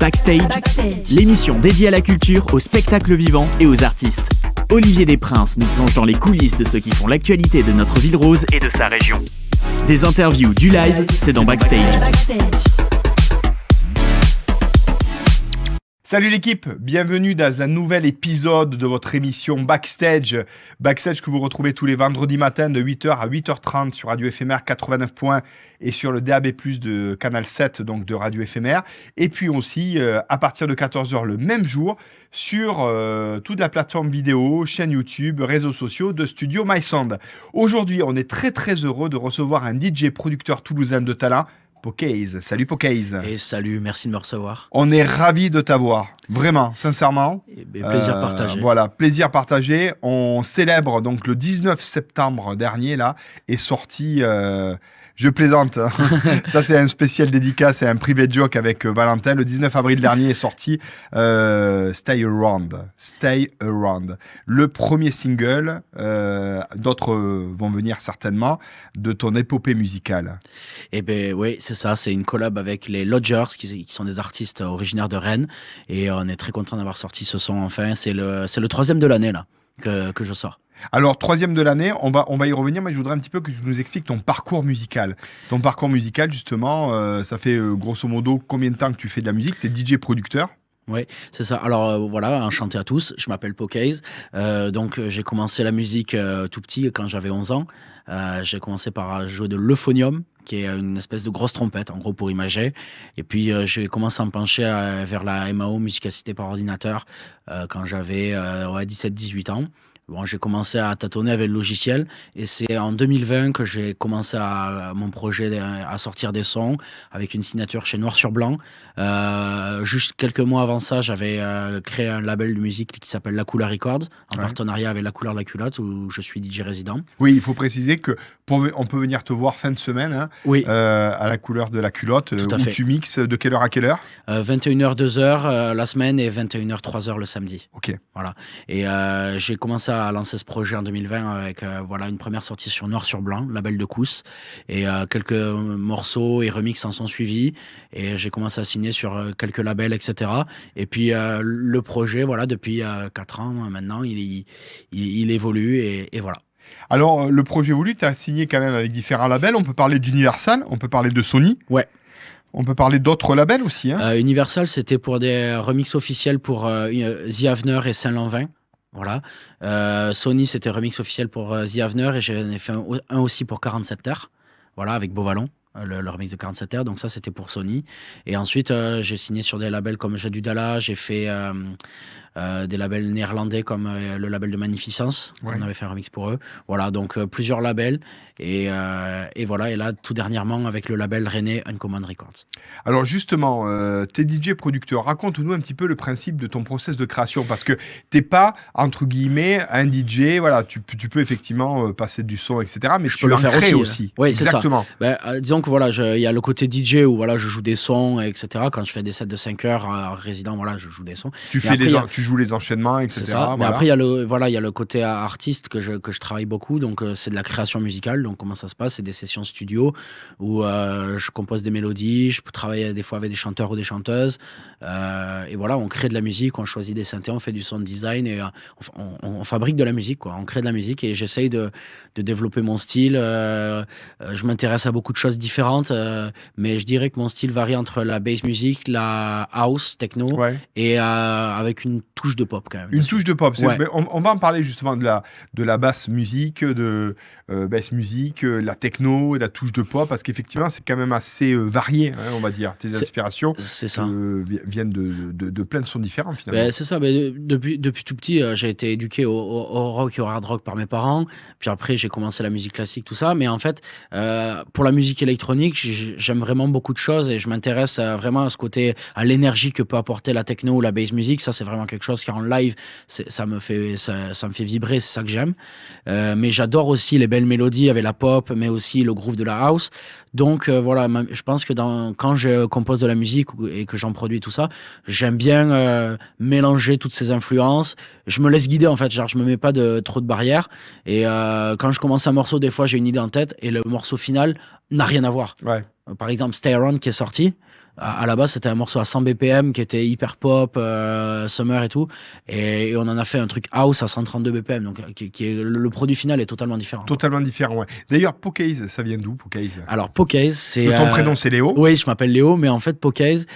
Backstage, l'émission dédiée à la culture, au spectacle vivant et aux artistes. Olivier Desprinces nous plonge dans les coulisses de ceux qui font l'actualité de notre ville rose et de sa région. Des interviews, du live, c'est dans Backstage. Salut l'équipe, bienvenue dans un nouvel épisode de votre émission Backstage. Backstage que vous retrouvez tous les vendredis matins de 8h à 8h30 sur Radio Éphémère 89 points et sur le DAB+, de Canal 7, donc de Radio Éphémère. Et puis aussi, à partir de 14h le même jour, sur toute la plateforme vidéo, chaîne YouTube, réseaux sociaux de Studio My Sound. Aujourd'hui, on est très très heureux de recevoir un DJ producteur toulousain de talent, Pokaze. Salut Pokaze. Et salut, merci de me recevoir. On est ravis de t'avoir, vraiment, sincèrement. Plaisir partagé. Voilà, plaisir partagé. On célèbre donc le 19 septembre dernier, là, est sorti... Je plaisante. Ça, c'est un spécial dédicace et un privé joke avec Valentin. Le 19 avril dernier est sorti Stay Around. Stay Around. Le premier single, d'autres vont venir certainement, de ton épopée musicale. Eh bien, oui, c'est ça. C'est une collab avec les Lodgers, qui sont des artistes originaires de Rennes. Et on est très content d'avoir sorti ce son enfin. C'est le troisième de l'année, là, que je sors. Alors, troisième de l'année, on va y revenir, mais je voudrais un petit peu que tu nous expliques ton parcours musical. Ton parcours musical, justement, ça fait grosso modo combien de temps que tu fais de la musique? Tu es DJ producteur? Oui, c'est ça. Alors voilà, enchanté à tous. Je m'appelle Pokaze. Donc j'ai commencé la musique tout petit, quand j'avais 11 ans. J'ai commencé par jouer de l'euphonium, qui est une espèce de grosse trompette, en gros, pour imager. Et puis j'ai commencé à me pencher vers la MAO, musique assistée par ordinateur, quand j'avais 17-18 ans. Bon, j'ai commencé à tâtonner avec le logiciel et c'est en 2020 que j'ai commencé mon projet à sortir des sons avec une signature chez Noir sur Blanc. Juste quelques mois avant ça, j'avais créé un label de musique qui s'appelle La Couleur Records, en partenariat avec La Couleur de la Culotte, où je suis DJ résident. Oui, il faut préciser que on peut venir te voir fin de semaine, hein, oui. À La Couleur de la Culotte, où tu mixes de quelle heure à quelle heure? 21h, 2h la semaine et 21h, 3h le samedi. Ok. Voilà. Et j'ai commencé à lancer ce projet en 2020 avec une première sortie sur Noir sur Blanc, label de Cous, et quelques morceaux et remixes en sont suivis, et j'ai commencé à signer sur quelques labels, etc. Et puis le projet, depuis 4 ans maintenant, il évolue et voilà. Alors le projet évolue, tu as signé quand même avec différents labels, on peut parler d'Universal, on peut parler de Sony. Ouais. On peut parler d'autres labels aussi. Hein. Universal, c'était pour des remixes officiels pour The Avener et Saint-Lanvin. Voilà. Sony, c'était remix officiel pour The Avener, et j'en ai fait un aussi pour 47 Terres, voilà, avec Beauvallon, le remix de 47 Terres. Donc ça, c'était pour Sony. Et ensuite, j'ai signé sur des labels comme Jadou Dalla, j'ai fait des labels néerlandais comme le label de Magnificence. Ouais. On avait fait un remix pour eux. Voilà, donc plusieurs labels. Et voilà, et là, tout dernièrement, avec le label René Uncommon Records. Alors justement, t'es DJ producteur. Raconte-nous un petit peu le principe de ton process de création, parce que t'es pas, entre guillemets, un DJ. Voilà, tu peux effectivement passer du son, etc. Mais je peux le faire aussi. Oui, exactement. C'est ça. Disons que il y a le côté DJ où je joue des sons, etc. Quand je fais des sets de 5 heures résident, je joue des sons. Tu joues les enchaînements, etc. C'est ça. Mais après, il y a le côté artiste que je travaille beaucoup. Donc c'est de la création musicale. Donc comment ça se passe? C'est des sessions studio où je compose des mélodies, je peux travailler des fois avec des chanteurs ou des chanteuses, et voilà, on crée de la musique, on choisit des synthés, on fait du sound design, et on fabrique de la musique, quoi. On crée de la musique, et j'essaye de développer mon style. Je m'intéresse à beaucoup de choses différentes, mais je dirais que mon style varie entre la bass music, la house, techno, et avec une touche de pop quand même. Une touche de pop. On va en parler justement de la basse musique, de bass musique, la techno et la touche de pop, parce qu'effectivement c'est quand même assez varié, hein, on va dire. Tes inspirations viennent de plein de sons différents finalement. C'est ça. Depuis tout petit, j'ai été éduqué au rock et au hard rock par mes parents. Puis après j'ai commencé la musique classique, tout ça. Mais en fait, pour la musique électronique, j'aime vraiment beaucoup de choses, et je m'intéresse vraiment à ce côté, à l'énergie que peut apporter la techno ou la bass music. Ça, c'est vraiment quelque chose qui en live, ça me fait vibrer, c'est ça que j'aime. Mais j'adore aussi les belles mélodies avec la pop, mais aussi le groove de la house. Donc je pense que quand je compose de la musique et que j'en produis tout ça, j'aime bien mélanger toutes ces influences. Je me laisse guider en fait, je me mets pas trop de barrières. Et quand je commence un morceau, des fois j'ai une idée en tête et le morceau final n'a rien à voir. Ouais. Par exemple, Stay Around qui est sorti. À la base, c'était un morceau à 100 BPM qui était hyper pop, summer et tout. Et on en a fait un truc house à 132 BPM. Donc, le produit final est totalement différent. Totalement différent, ouais. D'ailleurs, Pokéz, ça vient d'où, Pokéz? Alors, Pokéz, c'est. Ton prénom, c'est Léo? Oui, je m'appelle Léo, mais en fait, Pokéz,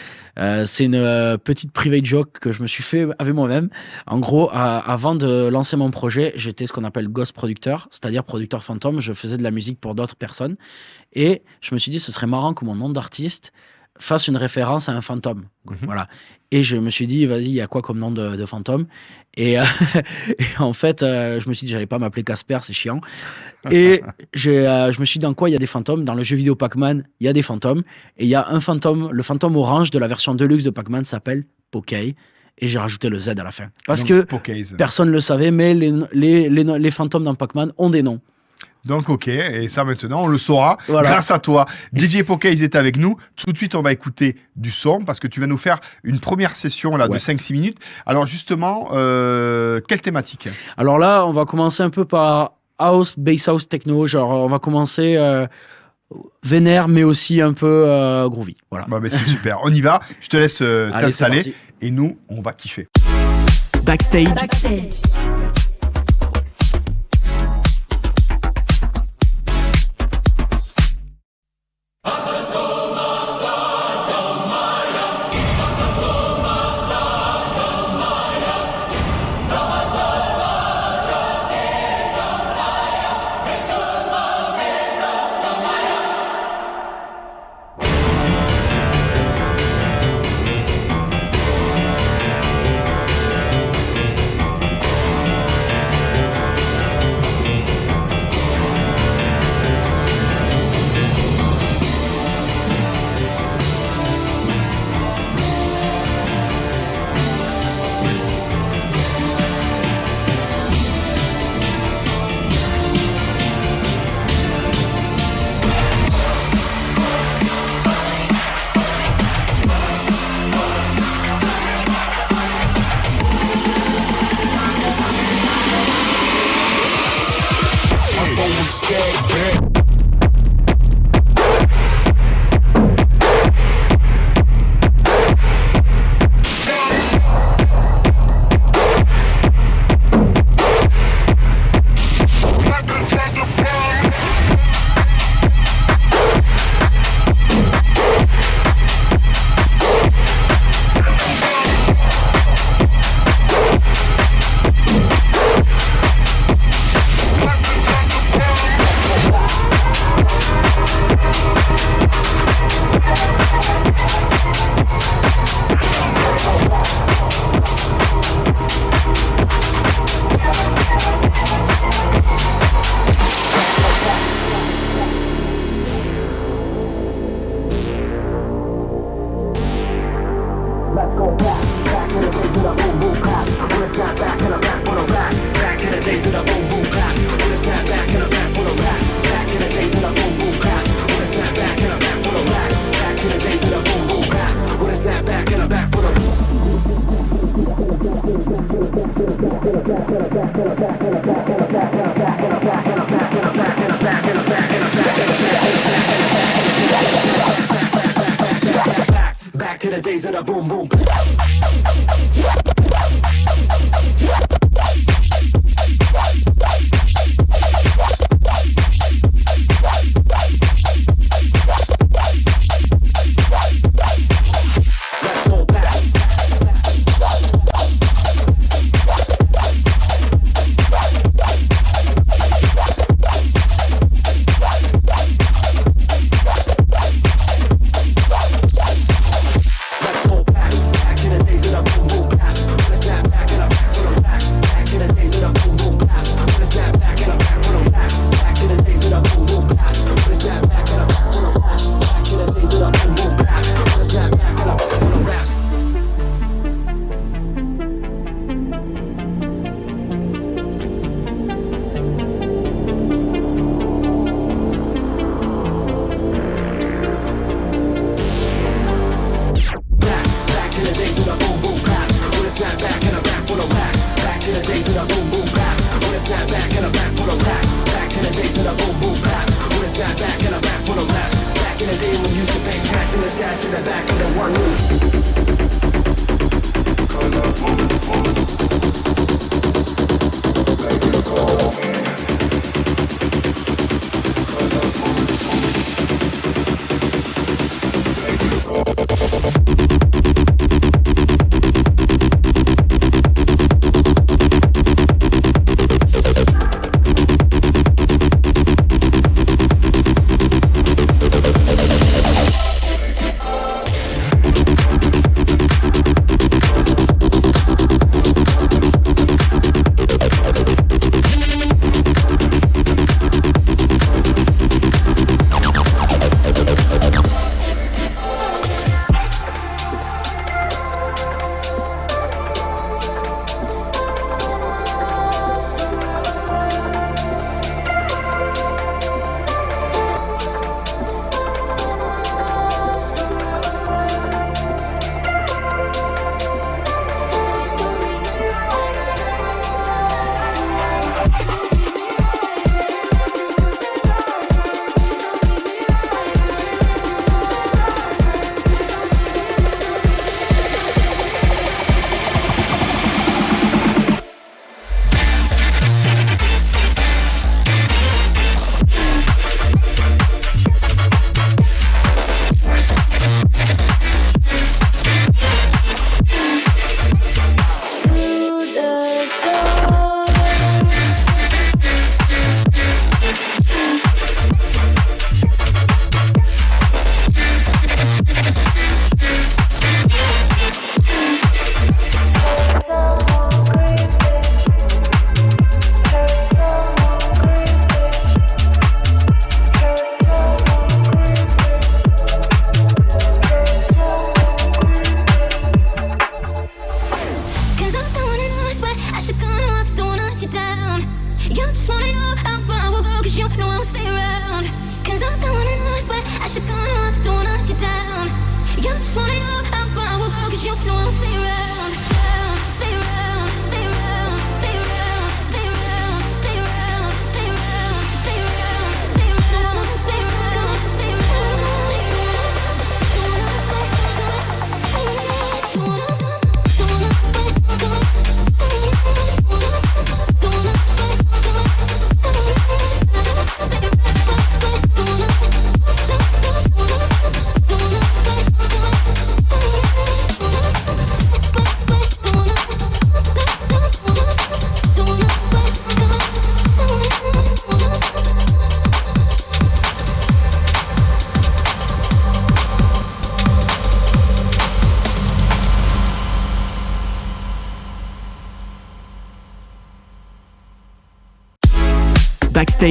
c'est une petite private joke que je me suis fait avec moi-même. En gros, avant de lancer mon projet, j'étais ce qu'on appelle ghost producteur, c'est-à-dire producteur fantôme. Je faisais de la musique pour d'autres personnes. Et je me suis dit, ce serait marrant que mon nom d'artiste fasse une référence à un fantôme. Voilà. Et je me suis dit, vas-y, il y a quoi comme nom de fantôme? Et en fait, je me suis dit, j'allais pas m'appeler Casper, c'est chiant. Et je me suis dit, dans quoi il y a des fantômes? Dans le jeu vidéo Pac-Man, il y a des fantômes. Et il y a un fantôme, le fantôme orange de la version Deluxe de Pac-Man s'appelle Pokey. Et j'ai rajouté le Z à la fin. Parce que personne ne le savait, mais les fantômes dans Pac-Man ont des noms. Donc, ok, et ça maintenant, on le saura grâce à toi. DJ Pokéz est avec nous. Tout de suite, on va écouter du son parce que tu vas nous faire une première session là, de 5-6 minutes. Alors, justement, quelle thématique? Alors là, on va commencer un peu par house, bass house, techno. Genre, on va commencer vénère, mais aussi un peu groovy. Voilà. Bah, c'est super. On y va. Je te laisse t'installer et nous, on va kiffer. Backstage. Back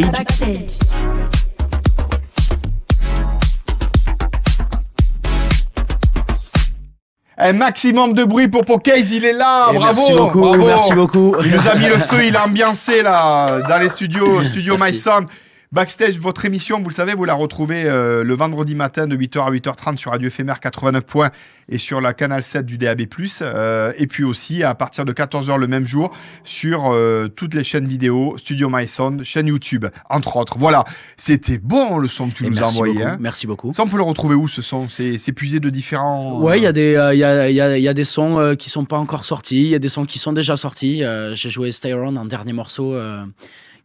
Backstage. Un maximum de bruit pour Pokéz, il est là, Et bravo, merci beaucoup, bravo. merci beaucoup. Il nous a mis le feu, il a ambiancé là, dans les studio Merci. My Sound. Backstage, votre émission, vous le savez, vous la retrouvez le vendredi matin de 8h à 8h30 sur Radio Éphémère 89 points et sur la canal 7 du DAB+. Et puis aussi à partir de 14h le même jour sur toutes les chaînes vidéo, Studio My Sound, chaîne YouTube, entre autres. Voilà, c'était bon le son que tu Et nous as merci envoyé. beaucoup, Hein. merci beaucoup. Ça, on peut le retrouver où ce son? C'est puisé de différents... Ouais, il y a des sons qui sont pas encore sortis, il y a des sons qui sont déjà sortis. J'ai joué Stay Around en dernier morceau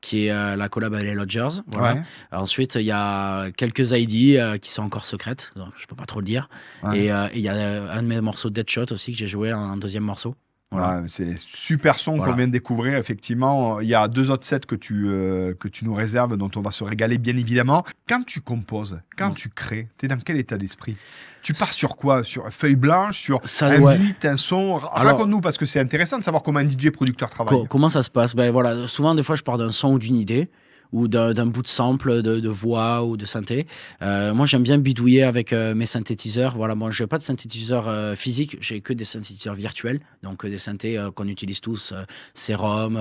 qui est la collab avec les Lodgers. Voilà. Ouais. Ensuite, il y a quelques ID qui sont encore secrètes, donc je peux pas trop le dire. Ouais. Et il y a un de mes morceaux Deadshot aussi que j'ai joué en deuxième morceau. Voilà. Ouais, c'est super son qu'on vient de découvrir, effectivement. Il y a 2 autres sets que tu nous réserves, dont on va se régaler, bien évidemment. Quand tu composes, quand tu crées, tu es dans quel état d'esprit? Tu pars sur quoi? Sur feuille blanche? Sur un beat, un son? Raconte-nous, parce que c'est intéressant de savoir comment un DJ producteur travaille. Comment ça se passe? Ben voilà, souvent, des fois, je pars d'un son ou d'une idée, ou d'un bout de sample de voix ou de synthé. Moi, j'aime bien bidouiller avec mes synthétiseurs. Voilà, bon, je n'ai pas de synthétiseur physique, j'ai que des synthétiseurs virtuels, donc des synthés qu'on utilise tous, Serum,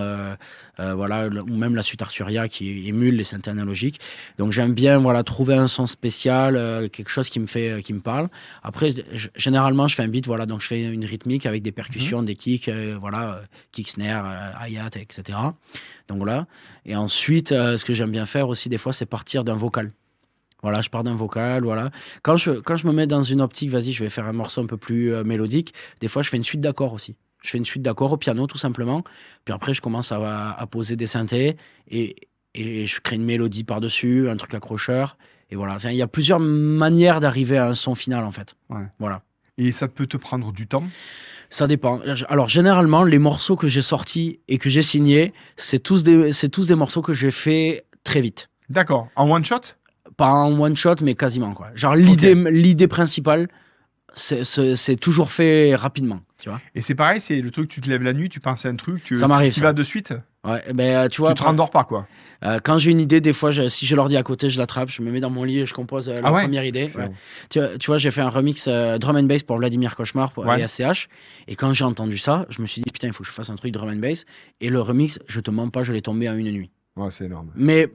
voilà, ou même la suite Arturia qui émule les synthés analogiques. Donc, j'aime bien trouver un son spécial, quelque chose qui me parle. Après, généralement, je fais un beat, voilà, donc je fais une rythmique avec des percussions, des kicks, kick, snare, hi-hat, etc. Donc voilà. Et ensuite, ce que j'aime bien faire aussi des fois, c'est partir d'un vocal. Voilà, je pars d'un vocal, voilà. Quand je me mets dans une optique, vas-y, je vais faire un morceau un peu plus mélodique, des fois, je fais une suite d'accords aussi. Je fais une suite d'accords au piano, tout simplement. Puis après, je commence à poser des synthés et je crée une mélodie par-dessus, un truc accrocheur. Et voilà. Enfin, il y a plusieurs manières d'arriver à un son final, en fait. Ouais. Voilà. Et ça peut te prendre du temps? Ça dépend. Alors, généralement, les morceaux que j'ai sortis et que j'ai signés, c'est tous des morceaux que j'ai fait très vite. D'accord. En one shot? Pas en one shot, mais quasiment, quoi. Genre, l'idée principale, c'est toujours fait rapidement, tu vois. Et c'est pareil, c'est le truc, tu te lèves la nuit, tu penses à un truc, tu ça. vas de suite? Ouais, ben, tu vois. Tu te rendors pas, quoi. Quand j'ai une idée, des fois, si j'ai l'ordi à côté, je l'attrape, je me mets dans mon lit et je compose la première idée. Ouais. Tu vois, j'ai fait un remix drum and bass pour Vladimir Cauchemar et SCH. Et quand j'ai entendu ça, je me suis dit, putain, il faut que je fasse un truc drum and bass. Et le remix, je te mens pas, je l'ai tombé en une nuit. Ouais, c'est énorme. Mais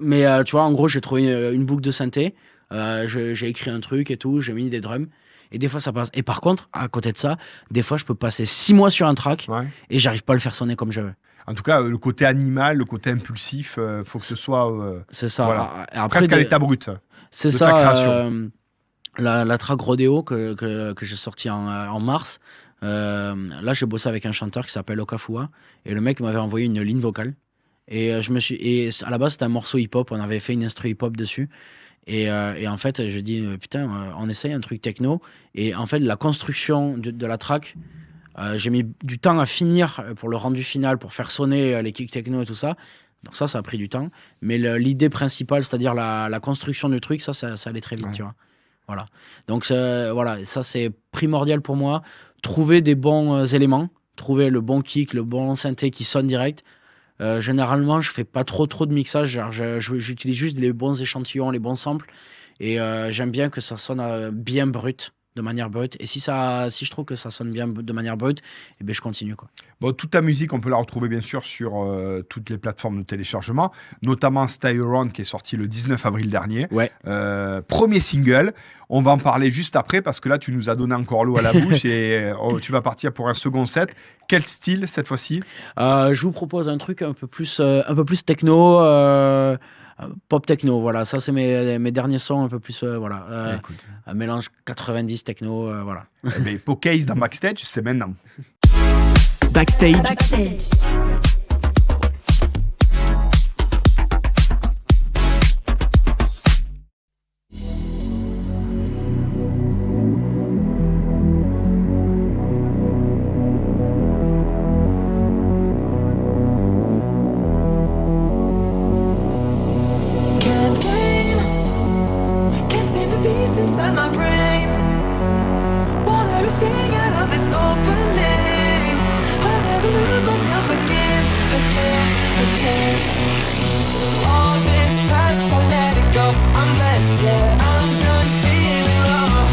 tu vois, en gros, j'ai trouvé une boucle de synthé. J'ai écrit un truc et tout, j'ai mis des drums. Et des fois, ça passe. Et par contre, à côté de ça, des fois, je peux passer 6 mois sur un track et j'arrive pas à le faire sonner comme je veux. en tout cas, le côté animal, le côté impulsif, faut que ce soit C'est ça. voilà, Après, presque à l'état brut c'est de ça. ta création. La track Rodeo que j'ai sorti en mars. Là, j'ai bossé avec un chanteur qui s'appelle Okafua et le mec m'avait envoyé une ligne vocale. Et à la base, c'était un morceau hip-hop. On avait fait une instru hip-hop dessus. Et en fait, je dis putain, on essaye un truc techno. Et en fait, la construction de la track, j'ai mis du temps à finir pour le rendu final, pour faire sonner les kicks techno et tout ça. Donc ça a pris du temps. Mais l'idée principale, c'est-à-dire la construction du truc, ça allait très vite, Ouais. tu vois. Voilà. Donc voilà, ça c'est primordial pour moi. Trouver des bons éléments, trouver le bon kick, le bon synthé qui sonne direct. Généralement, je fais pas trop de mixage. Genre, j'utilise juste les bons échantillons, les bons samples. Et j'aime bien que ça sonne bien brut, de manière brute. Et si je trouve que ça sonne bien de manière brute, eh ben, je continue, quoi. Bon, toute ta musique, on peut la retrouver bien sûr sur toutes les plateformes de téléchargement, notamment Stay Around qui est sorti le 19 avril dernier. Ouais. Premier single. On va en parler juste après parce que là, tu nous as donné encore l'eau à la bouche et tu vas partir pour un second set. Quel style cette fois-ci? Je vous propose un truc un peu plus techno, pop techno. Voilà, ça c'est mes derniers sons un peu plus voilà, Écoute. un mélange 90 techno, voilà. Eh ben, Pokéz dans Backstage, c'est maintenant. Backstage, Can't tame the beast inside my brain. Want everything out of this opening. I'll never lose myself again. All this past, I'll let it go. I'm blessed, yeah. I'm done feeling low.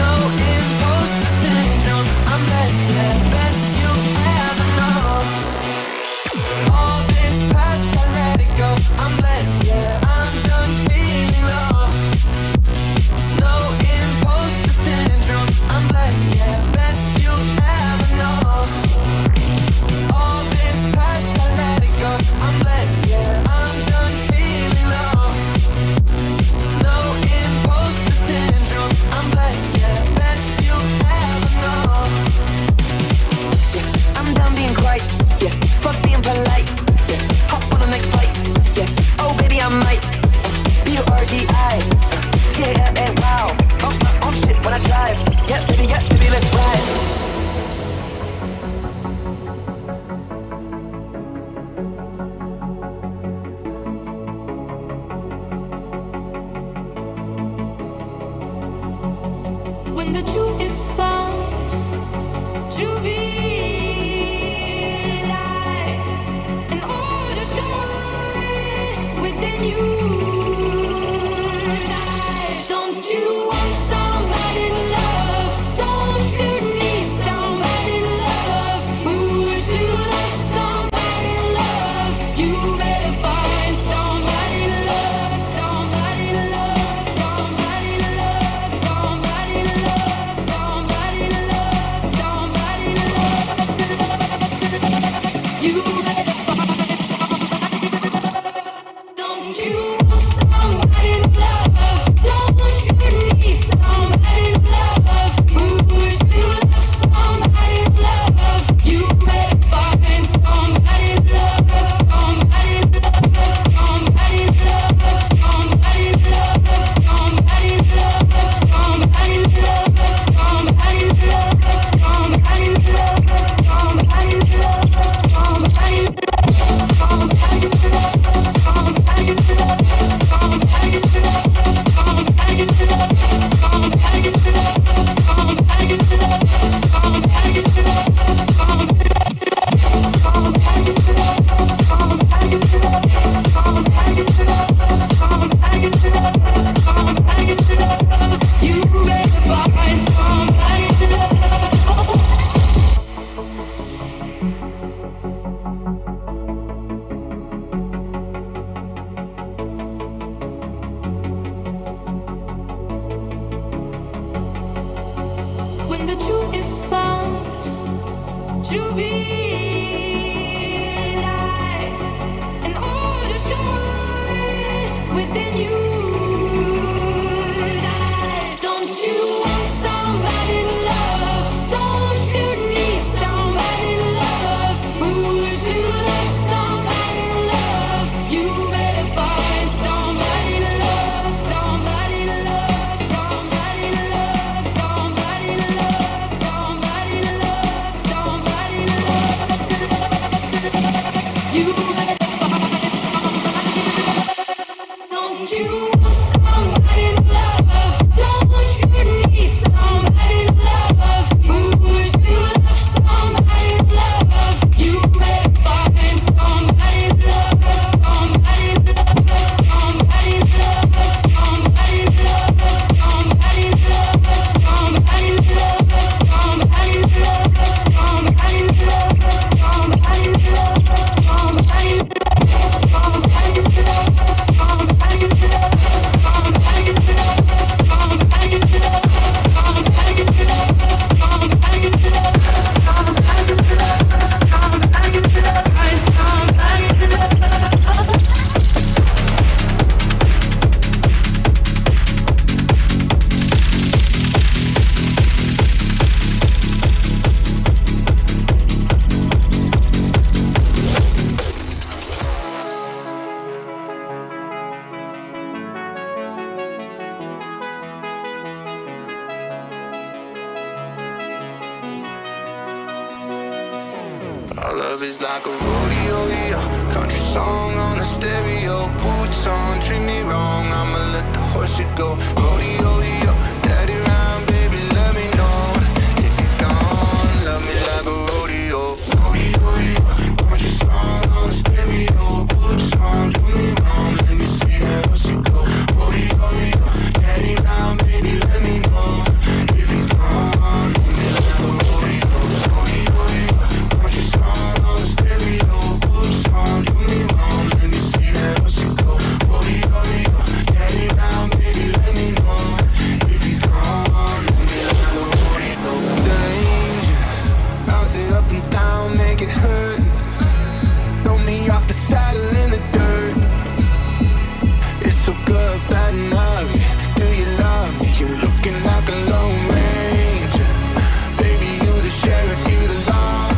No imposter syndrome. I'm blessed, yeah. Best you ever know. All this past, I'll let it go. I'm blessed, yeah. I'm done feeling low. No imposter syndrome. I'm blessed, yeah. Best you ever know. All this past, I'll let it go. I'm blessed, yeah. I'm done feeling low. No imposter syndrome. I'm blessed, yeah. Best you ever know. Yeah, I'm done being quiet. Yeah, fuck being polite. Yeah, hop on the next flight. Yeah, oh baby I might B-U-R-D-I. Yeah, and wow. Oh shit when I drive. Yeah, baby, let's ride. When the truth is found to be lies, in order to shine within you. Don't you want somebody to love? Don't you need somebody to love? Would you love somebody to love? You better find somebody to love, somebody to love, somebody to love, somebody to love, somebody to love, somebody to love. You better find somebody to love. Don't you want somebody to love? Don't you need somebody to love? Would you love somebody to love? You better find somebody to love, somebody to love, somebody to love, somebody to love, somebody to love, somebody to love, somebody to love, somebody to love, somebody to love, somebody to you better find somebody to love. When the truth is found to be within you. Don't you want somebody to love? Don't you need somebody to love? Would you love somebody to love? You better find somebody to love, somebody to love, somebody to love, somebody to love, somebody to love, somebody to love. You better find somebody to love. Don't you want somebody to love? Don't you need somebody to love? Would you love somebody to love? You better find somebody to love, somebody to love, somebody to love, somebody to love, somebody to love, somebody to love, somebody to love, somebody to love, somebody to love, somebody to love, somebody to Our love is like a rodeo, yeah. Country song on the stereo. Boots on, treat me wrong, I'ma let the horse shit go. Rodeo, yeah. Daddy round, baby, let me know if he's gone. Love me like a rodeo. Rodeo, yeah. Country song on the stereo. Boots on, treat me wrong, let me see that horse shit go. Rodeo, yeah. Daddy round, baby, let me know if he's gone. Love me like a rodeo. Rodeo, yeah. Country song on the stereo. Boots on, treat me wrong, let me see that horse shit go. Rodeo, yeah. Daddy round, baby, let me know if he's gone. Love me like a rodeo. Danger, bounce it up and down, make it hurt. Throw me off the saddle in the dirt. It's so good, bad and ugly. Do you love me? You're looking like a lone ranger. Baby, you the sheriff, you the law.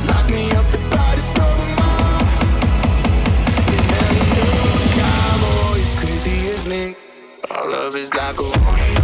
Lock me up, the brightest of them all. You never knew a cowboy as crazy as me. Our love is like a rodeo.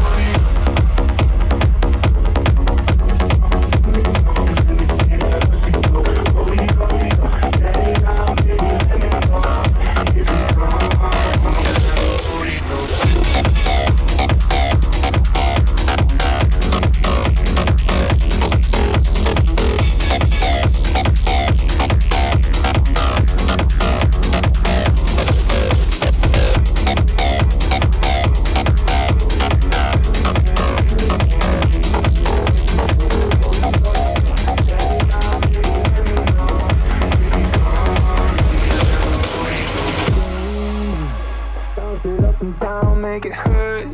Bounce it up and down, make it hurt.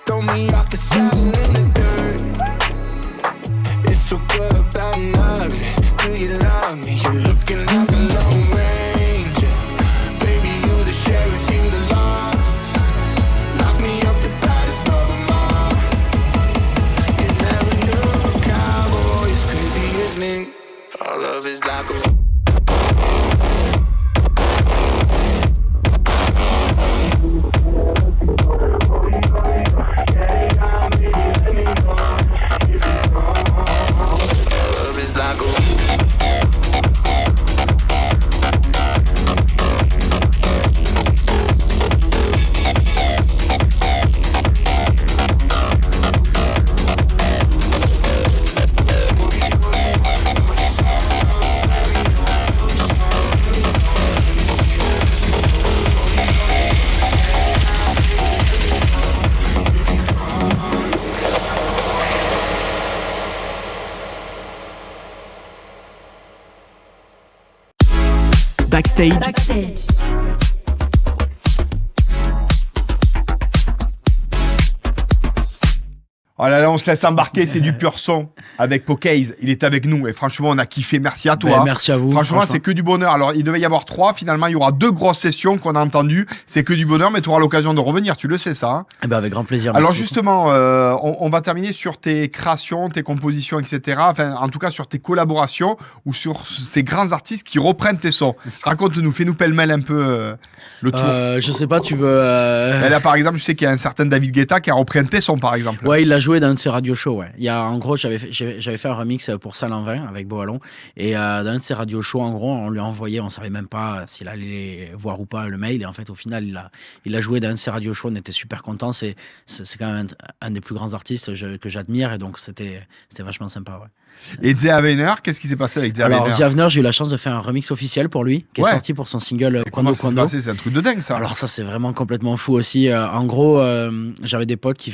Throw me off the saddle in the dirt. It's so good, bad and ugly. Do you love me? You're looking like a lone ranger. Baby, you the sheriff, you the law. Lock me up, the brightest of them all. You never knew a cowboy as crazy as me. Our love is like a Backstage. Oh là là, on se laisse embarquer, c'est du pur son. avec Pokéz. Il est avec nous et franchement, on a kiffé. Merci à toi. Ben, merci à vous. Franchement, c'est que du bonheur. Alors, il devait y avoir 3. Finalement, il y aura 2 grosses sessions qu'on a entendues. C'est que du bonheur, mais tu auras l'occasion de revenir. Tu le sais, ça. Hein. Eh ben, avec grand plaisir. Alors, merci justement, on va terminer sur tes créations, tes compositions, etc. Enfin, en tout cas, sur tes collaborations ou sur ces grands artistes qui reprennent tes sons. Raconte-nous, fais-nous pêle-mêle un peu le tour. Je sais pas, tu veux. Là, par exemple, je sais qu'il y a un certain David Guetta qui a repris tes sons, par exemple. Ouais, il l'a joué dans un de ses radio shows. Ouais. Il y a, en gros, j'avais fait un remix pour Salle en Vin avec Beauvallon. Et dans un de ses radio shows, en gros, on lui a envoyé, on savait même pas s'il allait voir ou pas le mail. Et en fait, au final, il a joué dans un de ses radio shows. On était super contents. C'est quand même un des plus grands artistes que j'admire. Et donc, c'était vachement sympa. Ouais. Et Zé Avener, qu'est-ce qui s'est passé avec Zé Avener? Alors, Zé Avener, j'ai eu la chance de faire un remix officiel pour lui, qui est sorti pour son single Comment Quando ça s'est Quando. passé? C'est un truc de dingue, ça. Alors ça, c'est vraiment complètement fou aussi. En gros, j'avais des potes qui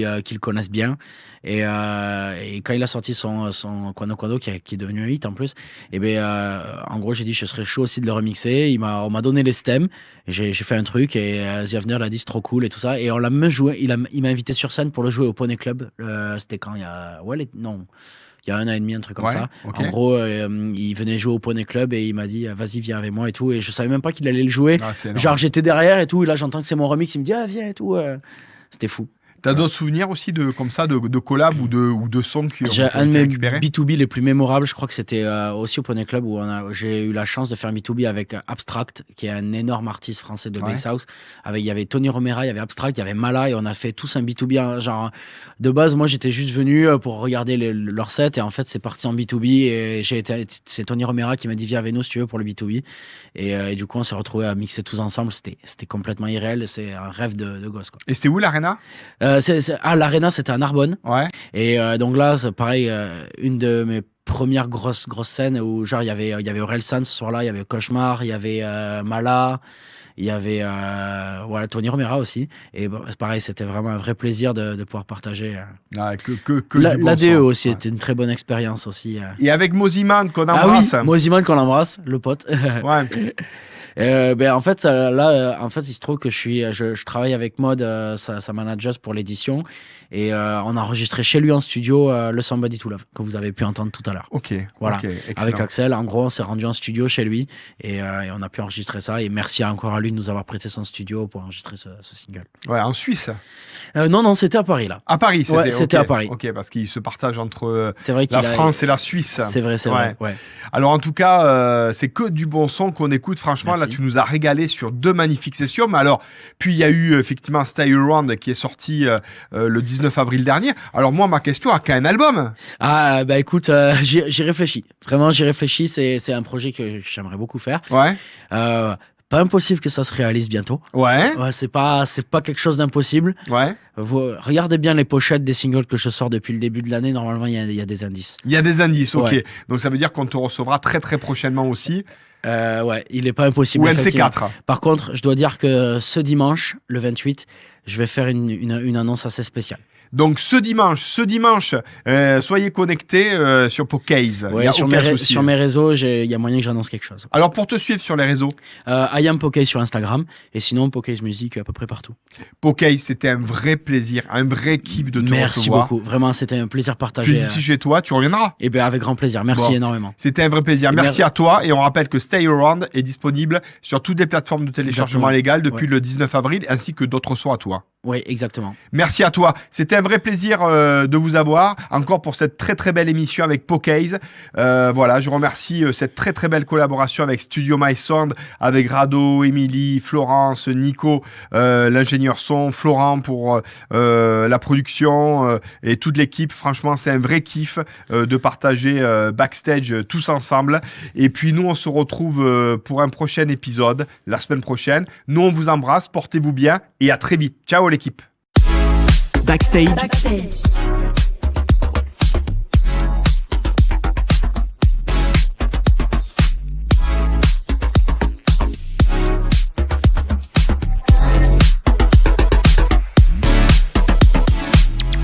le connaissent bien. Et quand il a sorti son Quando Quando, qui est devenu un hit en plus, et en gros, j'ai dit je serais chaud aussi de le remixer. On m'a donné les stems, j'ai fait un truc et The Avener l'a dit c'est trop cool et tout ça. Et on l'a même joué. Il m'a invité sur scène pour le jouer au Poney Club. C'était quand il y a il y a 1 an et demi, un truc comme ça. Okay. En gros, il venait jouer au Poney Club et il m'a dit vas-y, viens avec moi et tout. Et je savais même pas qu'il allait le jouer. Genre, j'étais derrière et tout. Et là, j'entends que c'est mon remix. Il me dit viens et tout. C'était fou. T'as d'autres souvenirs aussi de collab ou de sons qui ont J'ai été un de mes récupérés? B2B les plus mémorables, je crois que c'était aussi au Poney Club où j'ai eu la chance de faire un B2B avec Abstract, qui est un énorme artiste français de Bass House. Il y avait Tony Romera, il y avait Abstract, il y avait Mala, et on a fait tous un B2B. Hein, genre, de base, moi j'étais juste venu pour regarder leur set, et en fait c'est parti en B2B. Et c'est Tony Romera qui m'a dit viens avec nous si tu veux pour le B2B. Et du coup, on s'est retrouvés à mixer tous ensemble. C'était complètement irréel, c'est un rêve de gosse, quoi. Et c'était où l'Arena? L'Arena, c'était à Narbonne. Ouais. Et donc là, c'est pareil, une de mes premières grosses scènes où genre il y avait Orelsan ce soir-là, il y avait Cauchemar, il y avait Mala, il y avait Tony Romera aussi. Et c'est pareil, c'était vraiment un vrai plaisir de pouvoir partager. L'ADE aussi était une très bonne expérience aussi. Et avec Moziman qu'on embrasse. Ah oui, Moziman qu'on embrasse, le pote. Ouais. En fait, il se trouve que je travaille avec Maud, sa manageuse pour l'édition, et on a enregistré chez lui en studio le Somebody to Love que vous avez pu entendre tout à l'heure. Ok. Voilà. Okay, avec Axel, en gros, on s'est rendu en studio chez lui et on a pu enregistrer ça. Et merci encore à lui de nous avoir prêté son studio pour enregistrer ce single. Ouais, en Suisse. Non, c'était à Paris là. À Paris, c'était. Ouais, c'était à Paris. Ok, parce qu'il se partage entre vrai la France et la Suisse. C'est vrai. Ouais. Alors en tout cas, c'est que du bon son qu'on écoute. Franchement, Merci. là, tu nous as régalé sur 2 magnifiques sessions. Mais alors, puis il y a eu effectivement Stay Around qui est sorti le 19 avril dernier. Alors moi, ma question a qu'un album. Ah écoute, j'y réfléchis. Vraiment, j'y réfléchis. C'est un projet que j'aimerais beaucoup faire. Ouais. Pas impossible que ça se réalise bientôt. Ouais. C'est pas quelque chose d'impossible. Ouais. Regardez bien les pochettes des singles que je sors depuis le début de l'année. Normalement, il y a des indices. Il y a des indices, ok. Ouais. Donc ça veut dire qu'on te recevra très très prochainement aussi. Il est pas impossible. Ou effectivement. NC4. Par contre, je dois dire que ce dimanche, le 28, je vais faire une annonce assez spéciale. Donc ce dimanche, soyez connectés sur Pokéz. Ouais, sur mes réseaux, il y a moyen que j'annonce quelque chose. Alors pour te suivre sur les réseaux, I am Pokéz sur Instagram et sinon Pokéz Music à peu près partout. Pokéz, c'était un vrai plaisir, un vrai kiff de te recevoir. Merci beaucoup, vraiment c'était un plaisir partagé. Puis ici chez toi, tu reviendras. Et bien avec grand plaisir, merci énormément. C'était un vrai plaisir, merci à toi et on rappelle que Stay Around est disponible sur toutes les plateformes de téléchargement légal depuis le 19 avril ainsi que d'autres sons à toi. Oui, exactement. Merci à toi. C'était un vrai plaisir de vous avoir encore pour cette très très belle émission avec Pokéz. Voilà, je remercie cette très très belle collaboration avec Studio My Sound, avec Rado, Émilie, Florence, Nico, l'ingénieur son, Florent pour la production et toute l'équipe. Franchement, c'est un vrai kiff de partager backstage tous ensemble. Et puis nous, on se retrouve pour un prochain épisode la semaine prochaine. Nous, on vous embrasse, portez-vous bien et à très vite. Ciao l'équipe. Backstage, Backstage.